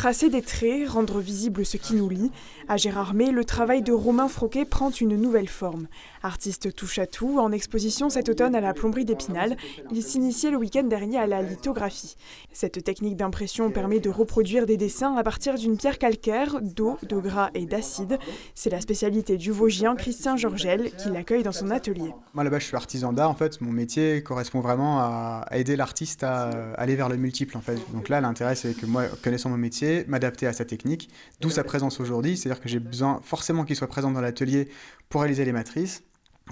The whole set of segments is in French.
Tracer des traits, rendre visible ce qui nous lie, à Gérardmer, le travail de Romain Froquet prend une nouvelle forme. Artiste touche-à-tout, en exposition cet automne à la Plomberie d'Épinal, il s'initiait le week-end dernier à la lithographie. Cette technique d'impression permet de reproduire des dessins à partir d'une pierre calcaire, d'eau, de gras et d'acide. C'est la spécialité du Vosgien Christian Georgel qui l'accueille dans son atelier. Moi là-bas je suis artisan d'art, en fait mon métier correspond vraiment à aider l'artiste à aller vers le multiple en fait. Donc là l'intérêt c'est que moi, connaissant mon métier, m'adapter à sa technique, d'où sa présence aujourd'hui, c'est-à-dire que j'ai besoin forcément qu'il soit présent dans l'atelier pour réaliser les matrices,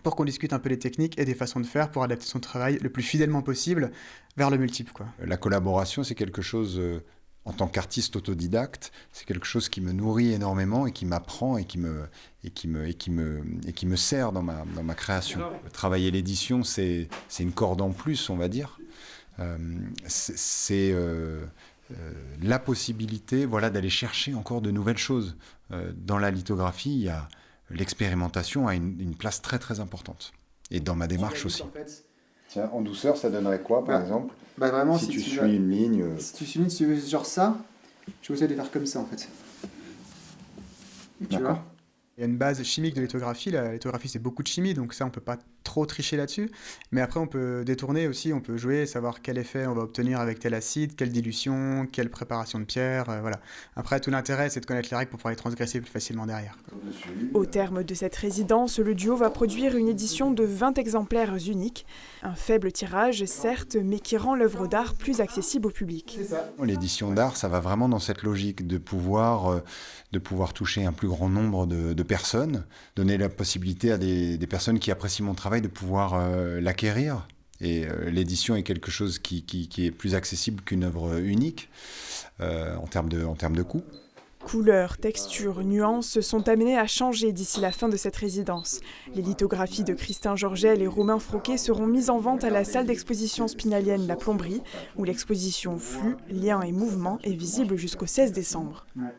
pour qu'on discute un peu les techniques et des façons de faire pour adapter son travail le plus fidèlement possible vers le multiple, quoi. La collaboration, c'est quelque chose, en tant qu'artiste autodidacte, c'est quelque chose qui me nourrit énormément et qui m'apprend et qui me sert dans ma création. Travailler l'édition, c'est une corde en plus, on va dire. La possibilité d'aller chercher encore de nouvelles choses. Dans la lithographie, l'expérimentation a une place très très importante. Et dans ma démarche aussi. Tiens, en douceur, ça donnerait quoi par exemple Vraiment, si tu suis une ligne. Si tu suis une ligne, si tu veux genre ça, je vais essayer de faire comme ça en fait. Tu vois ? Il y a une base chimique de lithographie. La lithographie, c'est beaucoup de chimie, donc ça, on ne peut pas trop tricher là-dessus. Mais après, on peut détourner aussi, on peut jouer, savoir quel effet on va obtenir avec tel acide, quelle dilution, quelle préparation de pierre, voilà. Après, tout l'intérêt, c'est de connaître les règles pour pouvoir les transgresser plus facilement derrière. Au terme de cette résidence, le duo va produire une édition de 20 exemplaires uniques. Un faible tirage, certes, mais qui rend l'œuvre d'art plus accessible au public. L'édition d'art, ça va vraiment dans cette logique de pouvoir toucher un plus grand nombre de personnes, donner la possibilité à des personnes qui apprécient mon travail de pouvoir l'acquérir. Et l'édition est quelque chose qui est plus accessible qu'une œuvre unique en termes de coût. Couleurs, textures, nuances sont amenées à changer d'ici la fin de cette résidence. Les lithographies de Christian Georgel et Romain Froquet seront mises en vente à la salle d'exposition spinalienne La Plomberie, où l'exposition Flux, liens et mouvements est visible jusqu'au 16 décembre. Ouais.